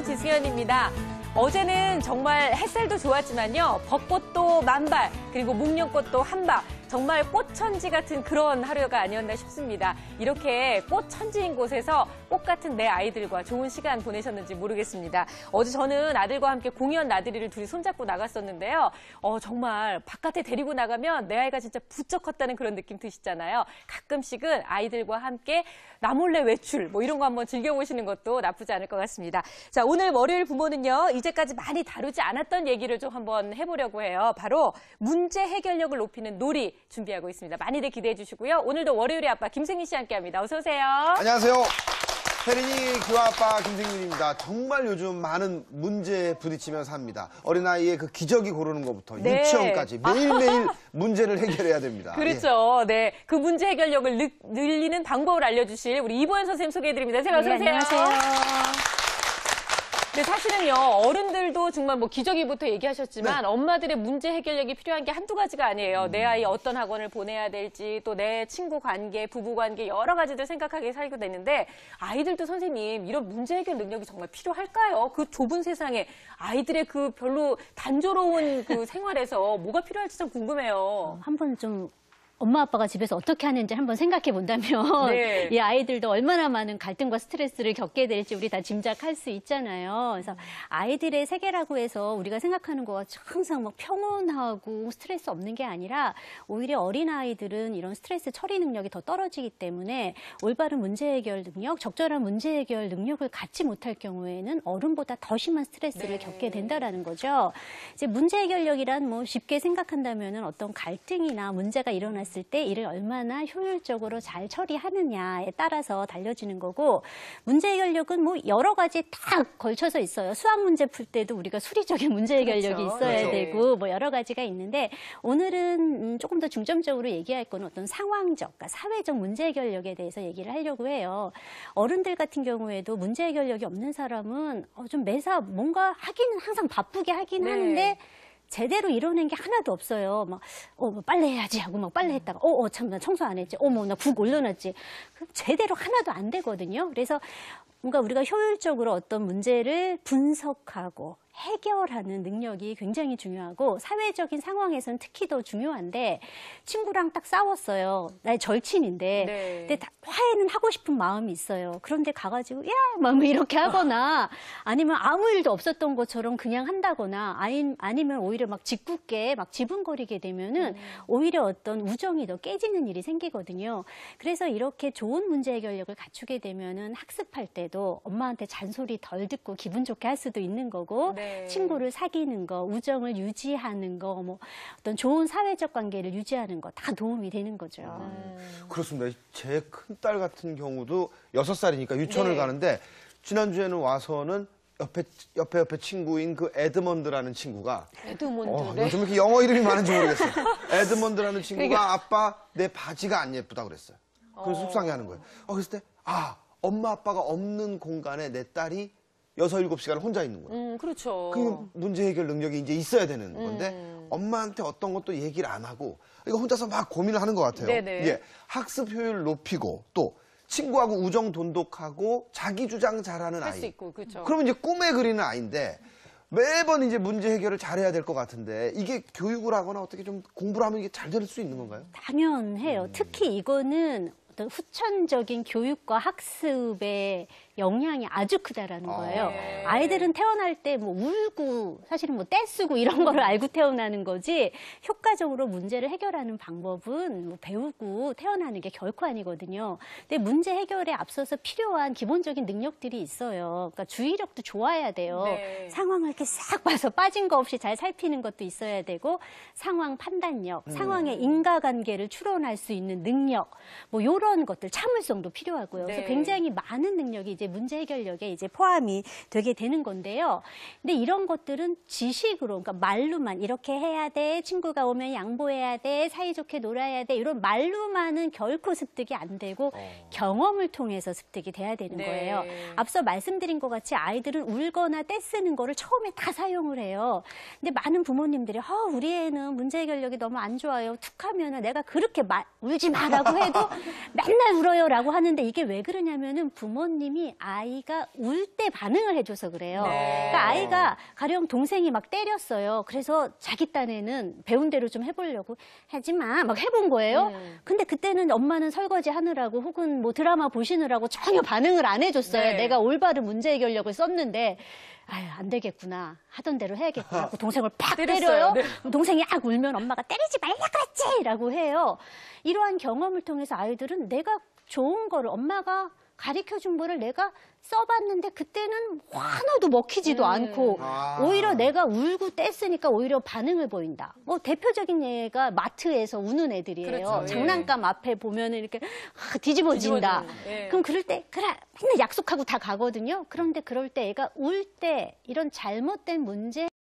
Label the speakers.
Speaker 1: 지수연입니다. 어제는 정말 햇살도 좋았지만요. 벚꽃도 만발, 그리고 목련꽃도 한박. 정말 꽃천지 같은 그런 하루가 아니었나 싶습니다. 이렇게 꽃천지인 곳에서 꽃 같은 내 아이들과 좋은 시간 보내셨는지 모르겠습니다. 어제 저는 아들과 함께 공연 나들이를 둘이 손잡고 나갔었는데요. 정말 바깥에 데리고 나가면 내 아이가 진짜 부쩍 컸다는 그런 느낌 드시잖아요. 가끔씩은 아이들과 함께 나 몰래 외출 뭐 이런 거 한번 즐겨보시는 것도 나쁘지 않을 것 같습니다. 자, 오늘 월요일 부모는요. 이제까지 많이 다루지 않았던 얘기를 좀 한번 해보려고 해요. 바로 문제 해결력을 높이는 놀이 준비하고 있습니다. 많이들 기대해 주시고요. 오늘도 월요일의 아빠 김생민 씨와 함께합니다. 어서 오세요.
Speaker 2: 안녕하세요. 혜린이 교화 아빠 김생민입니다. 정말 요즘 많은 문제에 부딪히면서 삽니다. 어린아이의 그 기저귀 고르는 것부터
Speaker 1: 네.
Speaker 2: 유치원까지 매일매일 문제를 해결해야 됩니다.
Speaker 1: 그렇죠. 네, 그 문제 해결력을 늘리는 방법을 알려주실 우리 이보연 선생님 소개해드립니다. 선생님 어서 오세요.
Speaker 3: 안녕하세요.
Speaker 1: 네, 사실은요, 어른들도 정말 뭐 기저귀부터 얘기하셨지만 엄마들의 문제 해결력이 필요한 게 한두 가지가 아니에요. 내 아이 어떤 학원을 보내야 될지 또 내 친구 관계, 부부 관계 여러 가지들 생각하게 살게 되는데 아이들도 선생님 이런 문제 해결 능력이 정말 필요할까요? 그 좁은 세상에 아이들의 그 별로 단조로운 그 생활에서 뭐가 필요할지 참 궁금해요.
Speaker 3: 한번 좀 엄마 아빠가 집에서 어떻게 하는지 한번 생각해 본다면
Speaker 1: 네.
Speaker 3: 이 아이들도 얼마나 많은 갈등과 스트레스를 겪게 될지 우리 다 짐작할 수 있잖아요. 그래서 아이들의 세계라고 해서 우리가 생각하는 거와 항상 막 평온하고 스트레스 없는 게 아니라 오히려 어린아이들은 이런 스트레스 처리 능력이 더 떨어지기 때문에 올바른 문제 해결 능력, 적절한 문제 해결 능력을 갖지 못할 경우에는 어른보다 더 심한 스트레스를 겪게 된다라는 거죠. 이제 문제 해결력이란 뭐 쉽게 생각한다면은 어떤 갈등이나 문제가 일어났을 때 이를 얼마나 효율적으로 잘 처리하느냐에 따라서 달려지는 거고 문제 해결력은 뭐 여러 가지 다 걸쳐서 있어요. 수학 문제 풀 때도 우리가 수리적인 문제 해결력이
Speaker 1: 그렇죠.
Speaker 3: 있어야
Speaker 1: 네.
Speaker 3: 되고 뭐 여러 가지가 있는데 오늘은 조금 더 중점적으로 얘기할 거는 어떤 상황적, 그러니까 사회적 문제 해결력에 대해서 얘기를 하려고 해요. 어른들 같은 경우에도 문제 해결력이 없는 사람은 좀 매사 뭔가 하기는 항상 바쁘게 하긴
Speaker 1: 네.
Speaker 3: 하는데 제대로 이뤄낸 게 하나도 없어요. 막, 뭐 빨래 해야지 하고 막 빨래 했다가, 참, 나 청소 안 했지. 나 국 올려놨지. 그럼 제대로 하나도 안 되거든요. 그래서 뭔가 우리가 효율적으로 어떤 문제를 분석하고 해결하는 능력이 굉장히 중요하고 사회적인 상황에서는 특히 더 중요한데 친구랑 딱 싸웠어요. 나의 절친인데
Speaker 1: 네.
Speaker 3: 근데 화해는 하고 싶은 마음이 있어요. 그런데 가가지고 야! 막 이렇게 하거나 아니면 아무 일도 없었던 것처럼 그냥 한다거나 아니면 오히려 막 짓궂게 막 지분거리게 되면은 오히려 어떤 우정이 더 깨지는 일이 생기거든요. 그래서 이렇게 좋은 문제 해결력을 갖추게 되면은 학습할 때도 엄마한테 잔소리 덜 듣고 기분 좋게 할 수도 있는 거고
Speaker 1: 네.
Speaker 3: 친구를 사귀는 거, 우정을 유지하는 거, 뭐 어떤 좋은 사회적 관계를 유지하는 거 다 도움이 되는 거죠.
Speaker 2: 그렇습니다. 제 큰딸 같은 경우도 6살이니까 유치원을
Speaker 1: 네.
Speaker 2: 가는데 지난주에는 와서는 옆에 친구인 그 에드먼드라는 친구가
Speaker 1: 에드몬드. 네.
Speaker 2: 요즘 이렇게 영어 이름이 많은지 모르겠어요. 에드먼드라는 친구가 아빠 내 바지가 안 예쁘다 그랬어요. 그래서 속상해하는 거예요. 그랬을 때 엄마 아빠가 없는 공간에 내 딸이 6, 7시간을 혼자 있는 거예요.
Speaker 1: 그렇죠.
Speaker 2: 그 문제 해결 능력이 이제 있어야 되는 건데 엄마한테 어떤 것도 얘기를 안 하고 이거 혼자서 막 고민을 하는 것 같아요.
Speaker 1: 네네.
Speaker 2: 예, 학습 효율 높이고 또 친구하고 우정 돈독하고 자기 주장 잘하는
Speaker 1: 할
Speaker 2: 아이.
Speaker 1: 수 있고, 그렇죠.
Speaker 2: 그러면 이제 꿈에 그리는 아이인데 매번 이제 문제 해결을 잘해야 될 것 같은데 이게 교육을 하거나 어떻게 좀 공부를 하면 이게 잘 될 수 있는 건가요?
Speaker 3: 당연해요. 특히 이거는 어떤 후천적인 교육과 학습의 영향이 아주 크다라는 거예요.
Speaker 1: 네.
Speaker 3: 아이들은 태어날 때 뭐 울고 사실은 뭐 떼쓰고 이런 거를 알고 태어나는 거지 효과적으로 문제를 해결하는 방법은 뭐 배우고 태어나는 게 결코 아니거든요. 근데 문제 해결에 앞서서 필요한 기본적인 능력들이 있어요. 그러니까 주의력도 좋아야 돼요.
Speaker 1: 네.
Speaker 3: 상황을 이렇게 싹 봐서 빠진 거 없이 잘 살피는 것도 있어야 되고 상황 판단력, 상황의 인과관계를 추론할 수 있는 능력, 뭐 이런 것들 참을성도 필요하고요.
Speaker 1: 네.
Speaker 3: 그래서 굉장히 많은 능력이 이제 문제 해결력에 이제 포함이 되게 되는 건데요. 근데 이런 것들은 지식으로, 그러니까 말로만 이렇게 해야 돼, 친구가 오면 양보해야 돼, 사이좋게 놀아야 돼, 이런 말로만은 결코 습득이 안 되고 경험을 통해서 습득이 돼야 되는
Speaker 1: 네.
Speaker 3: 거예요. 앞서 말씀드린 것 같이 아이들은 울거나 떼쓰는 거를 처음에 다 사용을 해요. 근데 많은 부모님들이 우리 애는 문제 해결력이 너무 안 좋아요. 툭 하면은 내가 그렇게 울지 마라고 해도 맨날 울어요라고 하는데 이게 왜 그러냐면은 부모님이 아이가 울 때 반응을 해줘서 그래요.
Speaker 1: 네.
Speaker 3: 그러니까 아이가 가령 동생이 막 때렸어요. 그래서 자기 딴에는 배운 대로 좀 해보려고 하지 마. 막 해본 거예요. 근데 그때는 엄마는 설거지 하느라고 혹은 뭐 드라마 보시느라고 전혀 반응을 안 해줬어요.
Speaker 1: 네.
Speaker 3: 내가 올바른 문제 해결력을 썼는데 아유, 안 되겠구나. 하던 대로 해야겠구나. 하고 동생을 팍
Speaker 1: 때렸어요.
Speaker 3: 때려요.
Speaker 1: 네.
Speaker 3: 동생이 악 울면 엄마가 때리지 말라 그랬지! 라고 해요. 이러한 경험을 통해서 아이들은 내가 좋은 거를 엄마가 가르쳐준 거를 내가 써봤는데 그때는 하나도 먹히지도 않고
Speaker 2: 아.
Speaker 3: 오히려 내가 울고 뗐으니까 오히려 반응을 보인다. 뭐 대표적인 예가 마트에서 우는 애들이에요.
Speaker 1: 그렇죠.
Speaker 3: 장난감 앞에 보면은 이렇게 뒤집어진다.
Speaker 1: 뒤집어지는, 예.
Speaker 3: 그럼 그럴 때 그래 맨날 약속하고 다 가거든요. 그런데 그럴 때 애가 울 때 이런 잘못된 문제